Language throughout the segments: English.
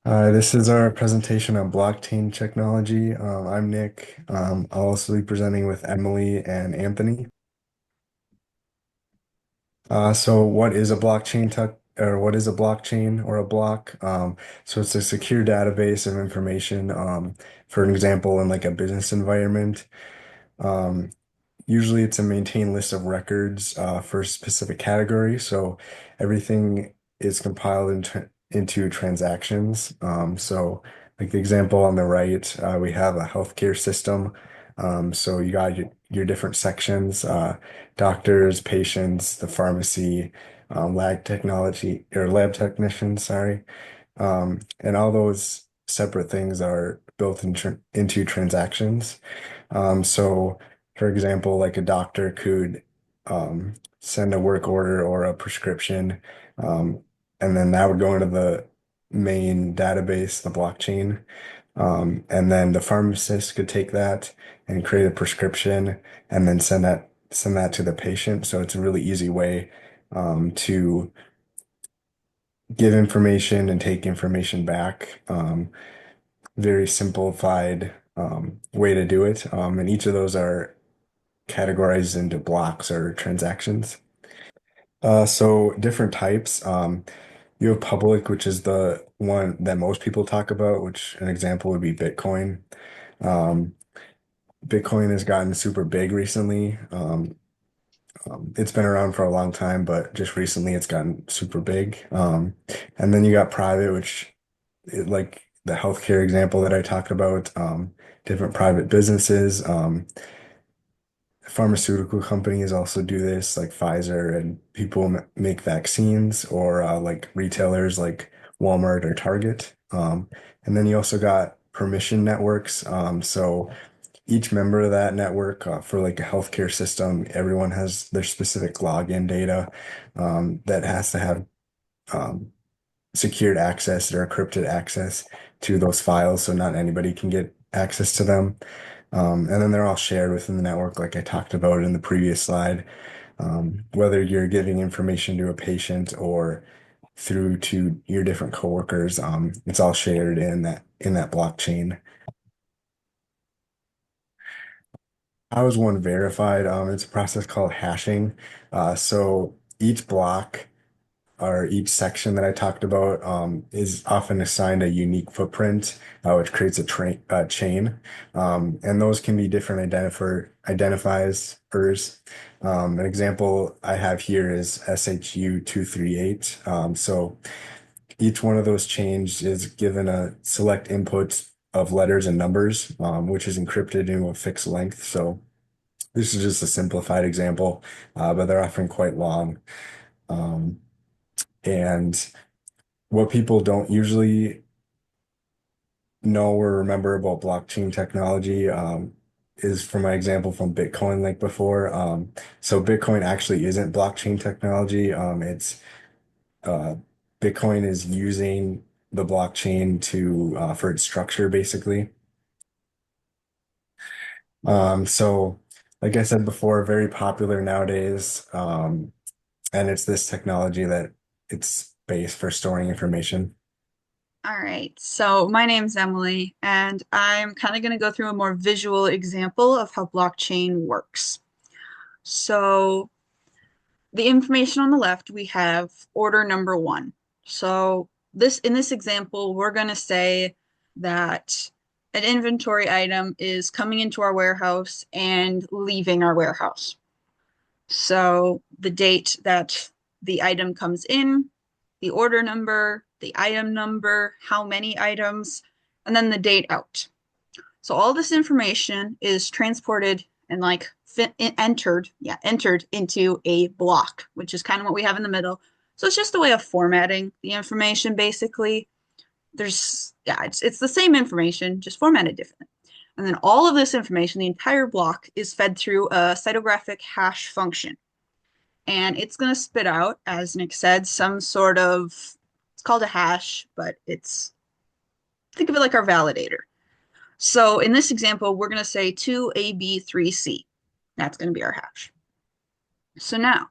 This is our presentation on blockchain technology. I'm Nick. I'll also be presenting with Emily and Anthony. So what is a blockchain tech or what is a blockchain or a block? So it's a secure database of information, for an example, in like a business environment. Um, Usually it's a maintained list of records for a specific category. So everything is compiled into transactions. So like the example on the right, we have a healthcare system. So you got your different sections, doctors, patients, the pharmacy, lab technicians, sorry. And all those separate things are built into transactions. So, for example, like a doctor could send a work order or a prescription, um, and then that would go into the main database, the blockchain. And then the pharmacist could take that and create a prescription and then send that to the patient. So it's a really easy way to give information and take information back. Very simplified way to do it. And each of those are categorized into blocks or transactions. So different types. You have public, which is the one that most people talk about, which an example would be Bitcoin. Um, Bitcoin has gotten super big recently. It's been around for a long time, but just recently it's gotten super big. And then you got private, like the healthcare example that I talked about, different private businesses. Pharmaceutical companies also do this, like Pfizer, and people make vaccines, or like retailers like Walmart or Target. And then you also got permission networks. So each member of that network, for like a healthcare system, everyone has their specific login data that has to have um, secured access or encrypted access to those files, so not anybody can get access to them. And then they're all shared within the network, like I talked about in the previous slide. Whether you're giving information to a patient or through to your different coworkers, it's all shared in that blockchain. How is one verified? It's a process called hashing. So each block or each section that I talked about is often assigned a unique footprint, which creates a chain. And those can be different identifiers. An example I have here is SHU-238. So each one of those chains is given a select input of letters and numbers, which is encrypted into a fixed length. So this is just a simplified example, but they're often quite long. Um, and what people don't usually know or remember about blockchain technology is from my example from Bitcoin, like before. So Bitcoin actually isn't blockchain technology. It's uh, Bitcoin is using the blockchain to for its structure, basically. So, like I said before, very popular nowadays, and it's this technology that it's based for storing information. All right, so my name's Emily, and I'm kind of going to go through a more visual example of how blockchain works. So, the information on the left, we have order number one. So, in this example, we're going to say that an inventory item is coming into our warehouse and leaving our warehouse. So, the date that the item comes in, the order number, the item number, how many items, and then the date out. So all this information is transported and entered into a block, which is kind of what we have in the middle. So it's just a way of formatting the information basically. It's the same information, just formatted differently. And then all of this information, the entire block, is fed through a cytographic hash function. And it's going to spit out, as Nick said, some sort of, it's called a hash, but think of it like our validator. So in this example, we're going to say 2AB3C. That's going to be our hash. So now,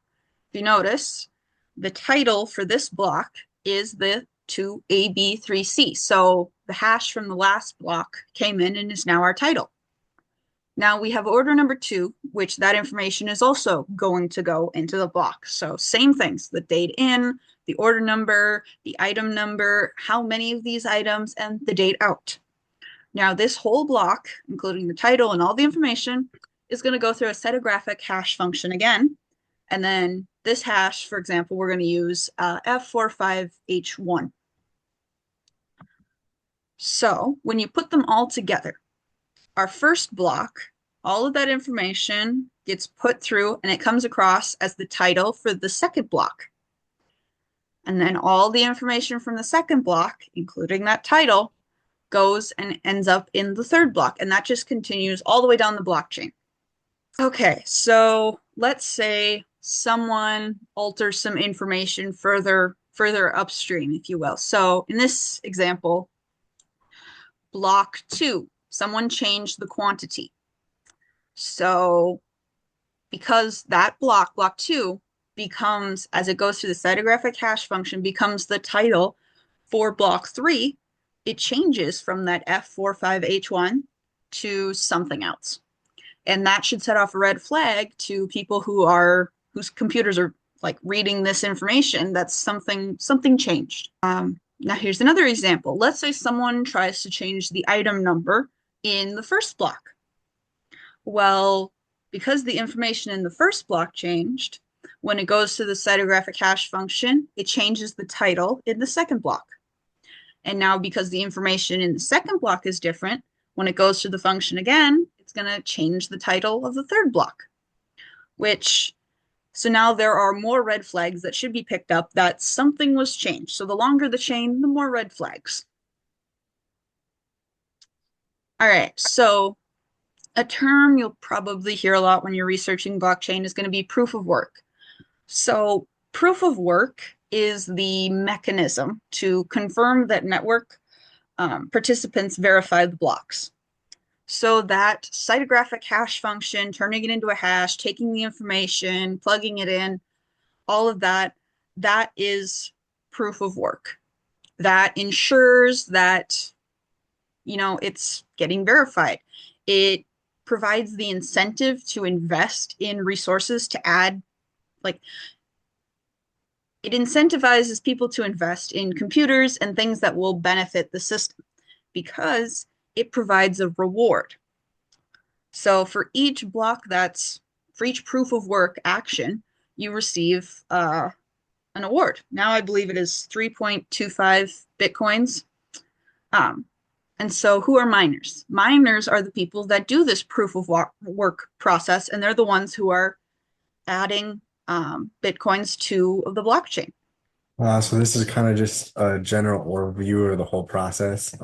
if you notice, the title for this block is the to AB3C. So the hash from the last block came in and is now our title. Now we have order number two, which that information is also going to go into the block. So same things, the date in, the order number, the item number, how many of these items, and the date out. Now this whole block, including the title and all the information, is going to go through a setographic hash function again. And then this hash, for example, we're going to use F45H1. So when you put them all together, our first block, all of that information gets put through and it comes across as the title for the second block. And then all the information from the second block, including that title, goes and ends up in the third block. And that just continues all the way down the blockchain. Okay, so let's say someone alters some information further upstream, if you will. So in this example, block 2, someone changed the quantity. So because that block 2, becomes, as it goes through the cytographic hash function, becomes the title for block 3, it changes from that F45H1 to something else. And that should set off a red flag to people whose computers are like reading this information that something changed. Now here's another example. Let's say someone tries to change the item number in the first block. Well, because the information in the first block changed, when it goes to the cytographic hash function, it changes the title in the second block. And now because the information in the second block is different, when it goes to the function again, it's going to change the title of the third block, so now there are more red flags that should be picked up that something was changed. So the longer the chain, the more red flags. All right, so a term you'll probably hear a lot when you're researching blockchain is going to be proof of work. So proof of work is the mechanism to confirm that network participants verify the blocks. So that cytographic hash function, turning it into a hash, taking the information, plugging it in, all of that, that is proof of work. That ensures that, it's getting verified. It provides the incentive to invest in resources to add, like, it incentivizes people to invest in computers and things that will benefit the system because it provides a reward. So for each for each proof of work action, you receive an award. Now I believe it is 3.25 Bitcoins. And so who are miners? Miners are the people that do this proof of work process, and they're the ones who are adding Bitcoins to the blockchain. So this is kind of just a general overview of the whole process.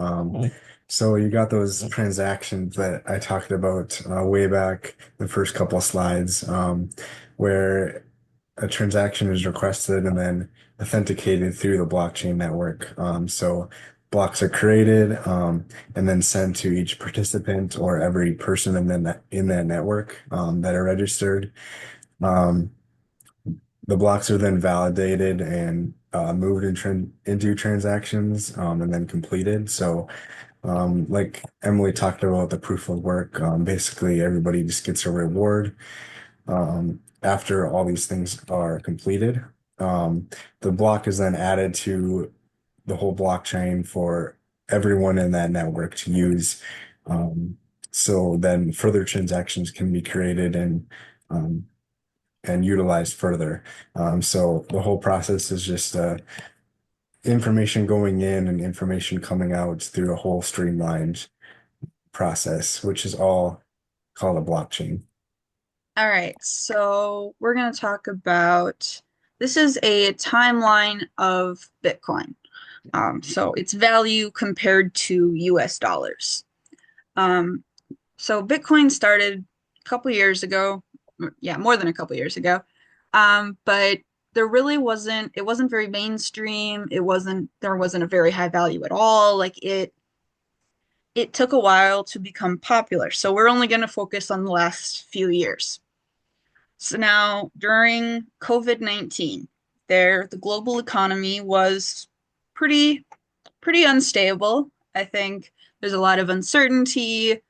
So you got those transactions that I talked about way back the first couple of slides, where a transaction is requested and then authenticated through the blockchain network. So blocks are created and then sent to each participant or every person in that network that are registered. Um, the blocks are then validated and moved into transactions and then completed. So, like Emily talked about the proof of work, basically everybody just gets a reward after all these things are completed. The block is then added to the whole blockchain for everyone in that network to use. So then further transactions can be created um, and utilized further. So the whole process is just information going in and information coming out through a whole streamlined process, which is all called a blockchain. All right, so we're going to talk about this is a timeline of Bitcoin. So its value compared to US dollars. Um, so Bitcoin started a couple years ago, yeah, more than a couple years ago. But it wasn't very mainstream. There wasn't a very high value at all. It took a while to become popular. So we're only going to focus on the last few years. So now during COVID-19, the global economy was pretty unstable. I think there's a lot of uncertainty.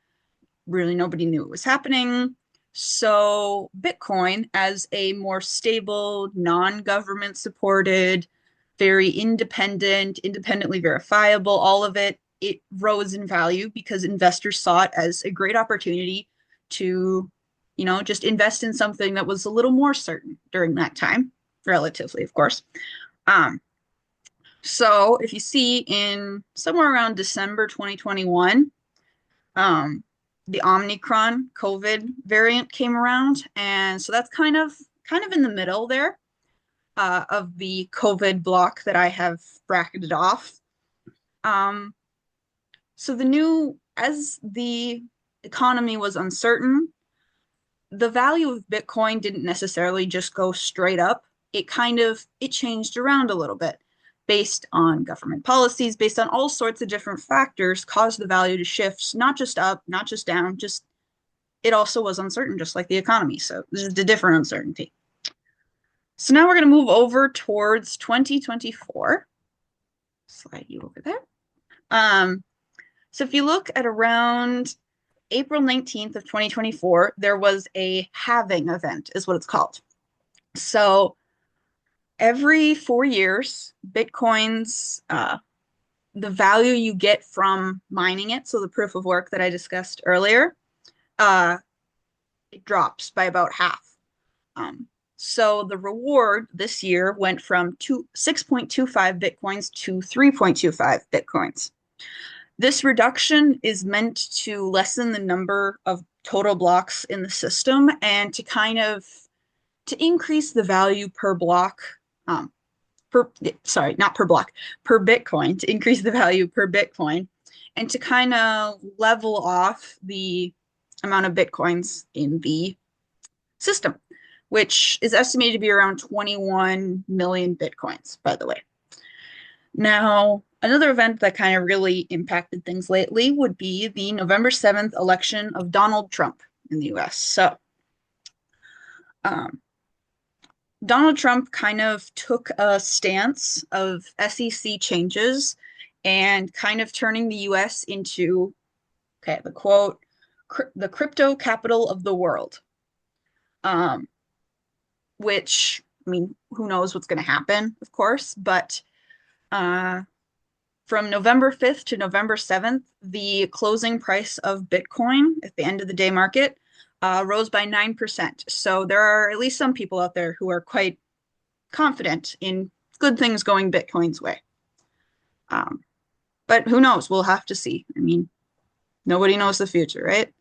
Really, nobody knew it was happening. So, Bitcoin, as a more stable, non-government supported, very independent, independently verifiable, all of it, it rose in value because investors saw it as a great opportunity to, just invest in something that was a little more certain during that time, relatively, of course. Um, so if you see in somewhere around December 2021, um, the Omicron COVID variant came around, and so that's kind of in the middle there of the COVID block that I have bracketed off. Um, so as the economy was uncertain, the value of Bitcoin didn't necessarily just go straight up. It changed around a little bit based on government policies, based on all sorts of different factors, caused the value to shift, not just up, not just down, just it also was uncertain, just like the economy. So this is a different uncertainty. So now we're going to move over towards 2024. Slide you over there. Um, so if you look at around April 19th of 2024, there was a halving event, is what it's called. So every 4 years, the value you get from mining it, so the proof of work that I discussed earlier, uh, it drops by about half. Um, so the reward this year went from 6.25 bitcoins to 3.25 bitcoins. This reduction is meant to lessen the number of total blocks in the system and to increase the value per block, um, sorry, not per block, per Bitcoin, to increase the value per Bitcoin and to kind of level off the amount of Bitcoins in the system, which is estimated to be around 21 million Bitcoins, by the way. Now, another event that kind of really impacted things lately would be the November 7th election of Donald Trump in the US. So, um, Donald Trump kind of took a stance of SEC changes and kind of turning the US into, okay, the quote, the crypto capital of the world. Um, which, I mean, who knows what's going to happen, of course, but uh, from November 5th to November 7th, the closing price of Bitcoin at the end of the day market rose by 9%. So there are at least some people out there who are quite confident in good things going Bitcoin's way. Um, but who knows? We'll have to see. I mean, nobody knows the future, right?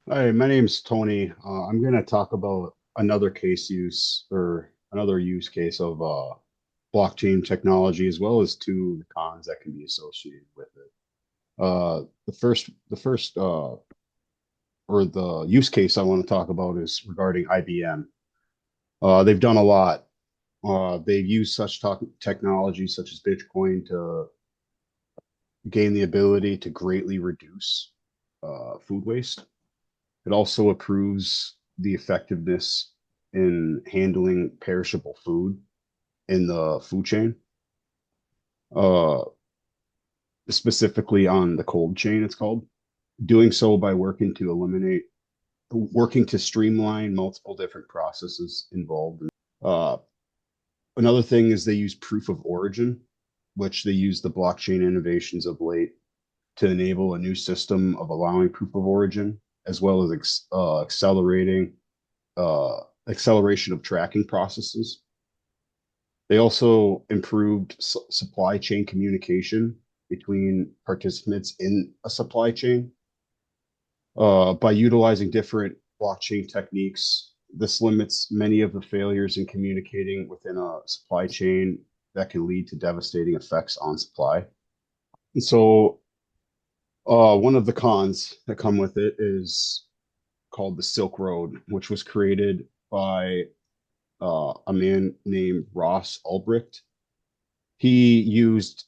Hi, my name's Tony. I'm going to talk about another case use or another use case of blockchain technology, as well as two cons that can be associated with it. The first, or the use case I want to talk about is regarding IBM. They've done a lot. They've used such technology such as Bitcoin to gain the ability to greatly reduce food waste. It also improves the effectiveness in handling perishable food in the food chain, uh, specifically on the cold chain, it's called. Doing so by working to streamline multiple different processes involved. Uh, Another thing is they use proof of origin, which they use the blockchain innovations of late to enable a new system of allowing proof of origin, as well as uh, acceleration of tracking processes. They also improved supply chain communication between participants in a supply chain by utilizing different blockchain techniques. This limits many of the failures in communicating within a supply chain that can lead to devastating effects on supply. And so, one of the cons that come with it is called the Silk Road, which was created by a man named Ross Ulbricht. He used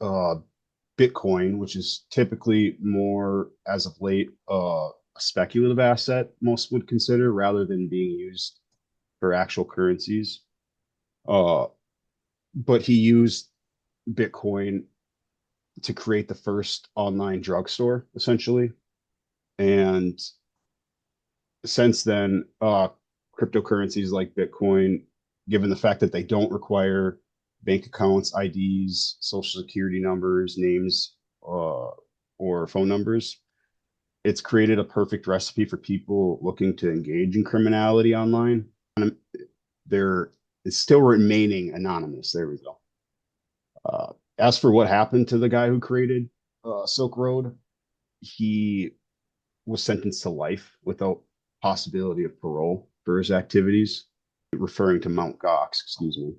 Bitcoin, which is typically more, as of late, a speculative asset, most would consider, rather than being used for actual currencies. Uh, but he used Bitcoin to create the first online drugstore, essentially. And since then, cryptocurrencies like Bitcoin, given the fact that they don't require bank accounts, IDs, social security numbers, names, or phone numbers, it's created a perfect recipe for people looking to engage in criminality online. There is still remaining anonymous. There we go. As for what happened to the guy who created Silk Road, he was sentenced to life without possibility of parole for his activities, referring to Mount Gox, excuse me.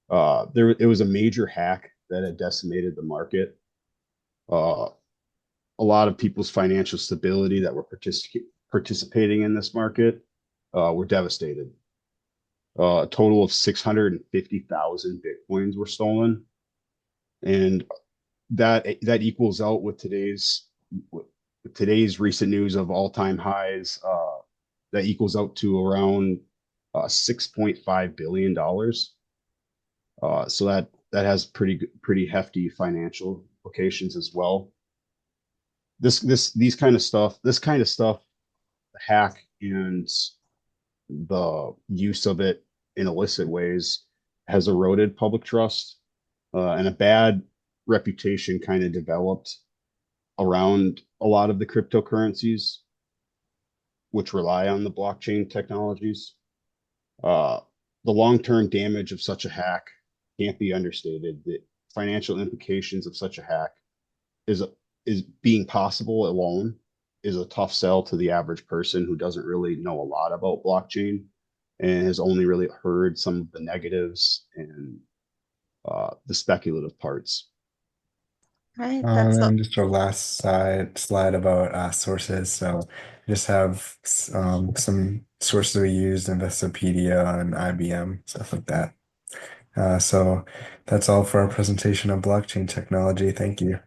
It was a major hack that had decimated the market. Uh, a lot of people's financial stability that were participating in this market were devastated. A total of 650,000 Bitcoins were stolen. And that equals out with today's recent news of all-time highs. That equals out to around $6.5 billion. So that has pretty hefty financial implications as well. This kind of stuff, the hack and the use of it in illicit ways has eroded public trust, and a bad reputation kind of developed around a lot of the cryptocurrencies which rely on the blockchain technologies. Uh, the long-term damage of such a hack can't be understated. The financial implications of such a hack is is being possible alone is a tough sell to the average person who doesn't really know a lot about blockchain and has only really heard some of the negatives and the speculative parts. Right. That's a And just our last slide about sources. So I just have some sources we used, Investopedia and IBM, stuff like that. So that's all for our presentation on blockchain technology. Thank you.